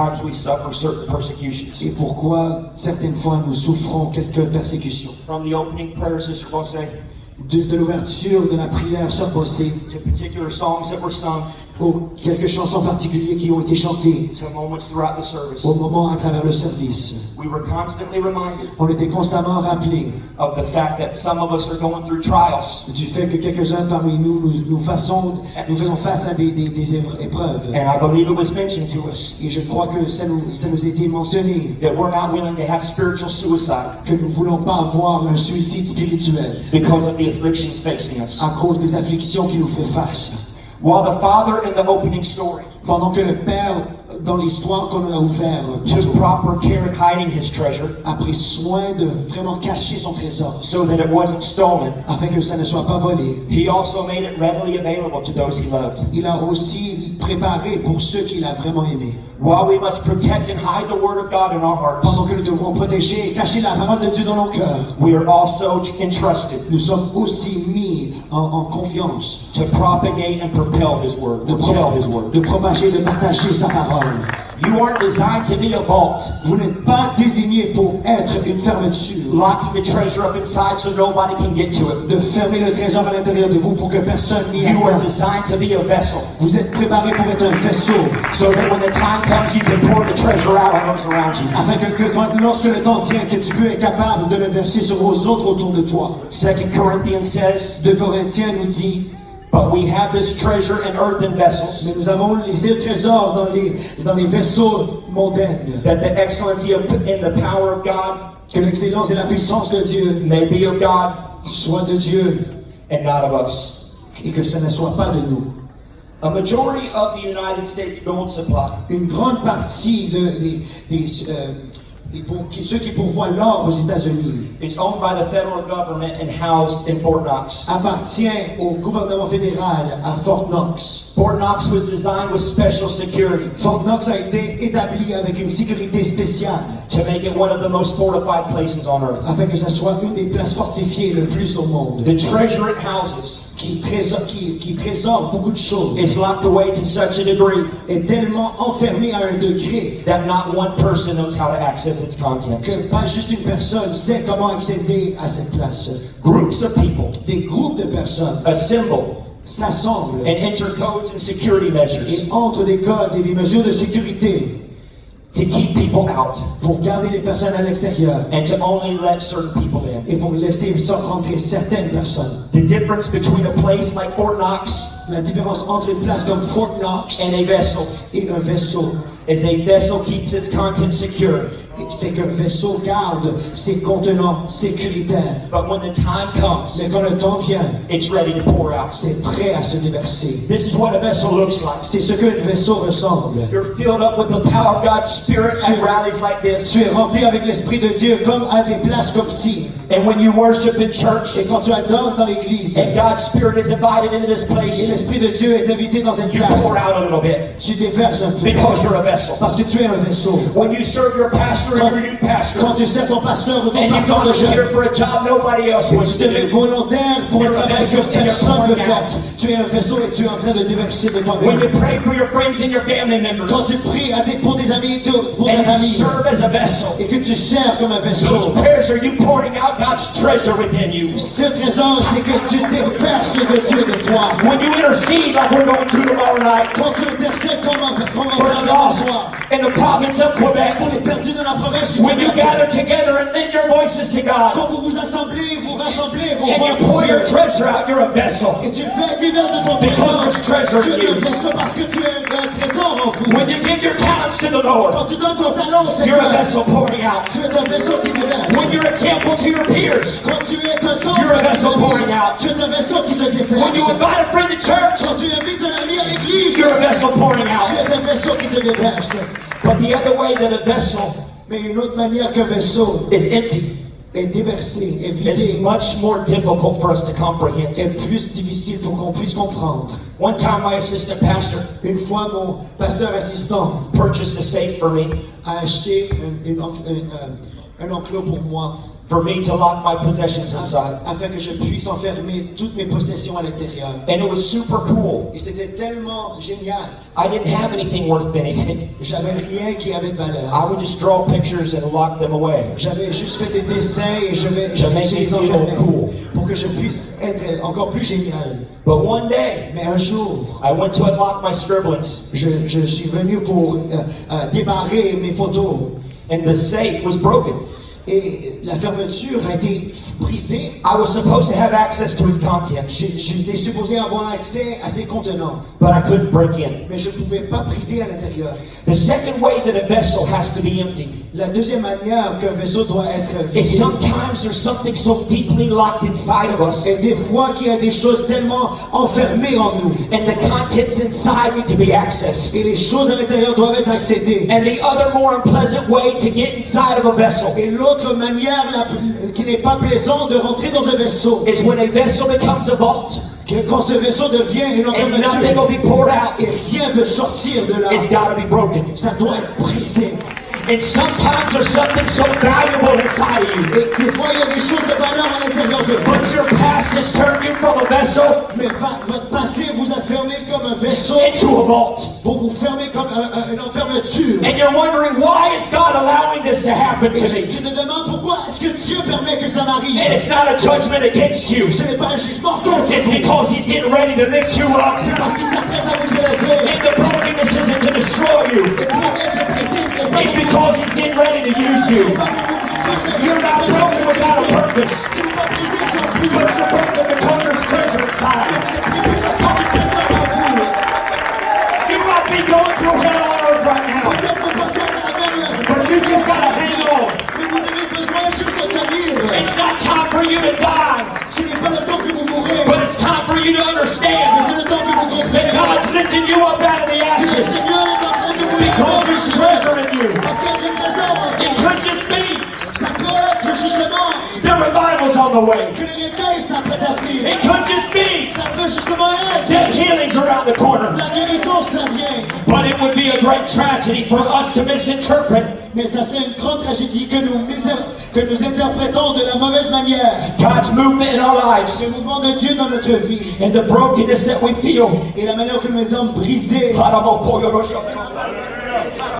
Times we suffer certain persecutions. Et pourquoi certaines fois nous souffrons quelques persécutions. From the opening prayer, Sister Jose, De l'ouverture de la prière sur Bossé, to particular songs that were sung, aux quelques chansons particulières qui ont été chantées to moments throughout the service, au moment à travers le service. we were constantly reminded On était constamment rappelés of the fact that some of us are going through trials. du fait que quelques-uns parmi nous faisons face à des épreuves. And I believe it was mentioned to us Et je crois que ça nous a été mentionné, that we're not willing to have spiritual suicide que nous ne voulons pas avoir un suicide spirituel because of the afflictions facing us. à cause des afflictions qui nous font face. While the father in the opening story Pendant que le Père, dans l'histoire qu'on a ouvert, took proper care in hiding his treasure a pris soin de vraiment cacher son trésor, so that it wasn't stolen, afin que ça ne soit pas volé. he also made it readily available to those he loved. Il a aussi préparé pour ceux qu'il a vraiment aimés. While we must protect and hide the word of God in our hearts, Pendant que nous devrons protéger et cacher la parole de Dieu dans nos cœurs, we are also entrusted nous sommes aussi mis en confiance to propagate and propel his word, tell his word. de propager, de partager sa parole. You aren't designed to be a vault, Vous n'êtes pas désigné pour être une fermeture, locking the treasure up inside so nobody can get to it. de fermer le trésor à l'intérieur de vous pour que personne n'y You are atteigne. designed to be a vessel, Vous êtes préparé pour être un vaisseau, so that when the time comes, you can pour the treasure out on those around you. afin lorsque le temps vient, que tu peux être capable de le verser sur aux autres autour de toi. 2 Corinthians says, 2 Corinthiens nous dit, but we have this treasure in earthen vessels, mais nous avons les trésors dans les vaisseaux mondaines, that the excellency of in the power of God que l'excellence et la puissance de Dieu may be of God soient de Dieu and not of us. et que ça ne soit pas de nous. A majority of the United States gold supply Une grande partie ceux qui pourvoient l'or aux États-Unis is owned by the federal government and housed in Fort Knox. appartient au gouvernement fédéral à Fort Knox. Fort Knox was designed with special security Fort Knox a été établi avec une sécurité spéciale to make it one of the most fortified places on earth. afin que ça soit une des places fortifiées le plus au monde, The treasure it houses qui trésore beaucoup de choses, is locked away to such a degree est tellement enfermé à un degré that not one person knows how to access its contents. que pas juste une personne sait comment accéder à cette place. Groups of people Des groupes de personnes assemble s'assemblent and enter codes and security measures et entrent des codes et des mesures de sécurité to keep people out pour garder les personnes à l'extérieur and to only let certain people in. et pour laisser rentrer certaines personnes. The difference between a place like Fort Knox La différence entre une place comme Fort Knox and a vessel et un vaisseau, is a vessel keeps its contents secure, c'est qu'un vaisseau garde ses contenants sécuritaires. but when the time comes, Mais quand le temps vient, it's ready to pour out. c'est prêt à se déverser. This is what a vessel looks like. C'est ce qu'un vaisseau ressemble. You're filled up with the power of God's Spirit at rallies like this. Tu es rempli avec l'Esprit de Dieu comme à des places comme ci. And when you worship in church Et quand tu adores dans l'église and God's Spirit is invited into this et place, l'Esprit de Dieu est invité dans cette you place, pour out a little bit tu déverses un peu because you're a vessel. parce que tu es un vaisseau. When you serve your pastor and your youth pastor Quand tu sers ton pasteur ou ton and you pasteur de volunteer jeune, for a job nobody else wants tu to es do, volontaire pour un You're a travail vessel que and you're personne ne pouring fait. out. Tu es un vaisseau et tu es en train de déverser de when toi-même. you pray for your friends and your family members Quand tu pries pour tes amis et pour ta and you famille serve as a vessel, et que tu sers comme un those vaisseau, prayers are you pouring out God's treasure within you. ce trésor, c'est que tu déverses de Dieu de toi. When you intercede like we're going through tomorrow night Quand tu intercèdes comme on for va the faire lost soir, in the province of Quebec, pour les perdus de la province du when you Québec, gather together and lend your voices to God quand vous vous assemblez, vous rassemblez vos and voix you pour pour your Dieu, treasure out, you're a vessel. et tu fais divers de ton Because there's treasure trésor, tu in es un you. vaisseau parce que tu es un trésor en vous. When you give your talents to the Lord, Quand tu donnes ton talent au you're a Seigneur, vessel pouring out. tu es un vaisseau qui déverse. When you're a temple to your peers, Quand tu es un temple, You're a vessel pouring out. tu es un vaisseau qui se when you déverse. invite a friend to church, Quand tu invites un ami à l'église, you're a vessel pouring tu out. es un vaisseau qui se déverse. But the other way that a vessel Mais une autre manière qu'un vaisseau is empty est déversé, est is vidé, much more difficult for us to comprehend. est plus difficile pour qu'on puisse comprendre. One time my assistant pastor Une fois, mon pasteur assistant purchased a safe for me, a acheté un enclos pour moi, for me to lock my possessions inside. afin que je puisse enfermer toutes mes possessions à l'intérieur. And it was super cool. Et c'était tellement génial. I didn't have anything worth anything. J'avais rien qui avait de valeur. I would just draw pictures and lock them away. J'avais juste fait des dessins et je To make me les feel enfermais cool. pour que je puisse être encore plus génial. But one day, Mais un jour, I went to unlock my scribblings, je suis venu pour débarrer mes photos. and the safe was broken. Et la fermeture a été brisée. I was supposed to have access to its contents, J'étais supposé avoir accès à ces contenants, but I couldn't break in. mais je ne pouvais pas briser à l'intérieur. The second way that a vessel has to be empty La deuxième manière qu'un vaisseau doit être is vidé, sometimes there's something so deeply locked inside of us, et des fois qu'il y a des choses tellement enfermées en nous, and the contents inside need to be accessed. et les choses à l'intérieur doivent être accédées. And the other more unpleasant way to get inside of a vessel Et l'autre manière qui n'est pas plaisante de rentrer dans un vaisseau, is when a vessel becomes a vault que quand ce vaisseau devient une and nothing will enfermeture, be poured out. et rien veut sortir de là, It's got to be broken. ça doit être brisé. And sometimes there's something so valuable inside of you, Et des fois, il y a des choses de valeur à l'intérieur de vous. but your past has turned you from a vessel Mais votre passé vous a fermé comme un vaisseau into a vault. pour vous fermer comme une enfermeture. And you're wondering, why is God allowing this to happen to Et me? tu te demandes pourquoi est-ce que Dieu permet que ça And m'arrive. it's not a judgment against you. Ce n'est pas un jugement contre It's vous. because He's getting ready to lift you up. C'est parce qu'il s'apprête à vous élever. And the brokenness isn't to destroy you. Et pour être brisé, il n'est pas It's because He's getting ready to use you. You're not broken without a purpose, Tu ne pas briser sans but plus. you're broken because there's treasure inside. Parce que tu peux ça en vous. You might be going through hell on earth right now, Peut-être vous passez à travers, but you just gotta hang on. mais vous avez besoin juste de tenir. It's not time for you to die, Ce n'est pas le temps que vous mourrez, but it's time for you to mais understand c'est le temps que vous that comprenez. God's lifting you up out of the Le ashes Seigneur est en train de vous because there's treasure in you. parce qu'il y a des trésors en vous. It could just be Ça peut être justement the revival's on the way. que les réveils s'apprêtent à venir. It could just be Ça peut justement être that healing's around the corner. la guérison, ça vient. But it would be a great tragedy for us to misinterpret Mais ça serait une grande tragédie que nous interprétons de la mauvaise manière. God's movement in our lives Le mouvement de Dieu dans notre vie and the brokenness that we feel. et la manière que nous sommes brisés.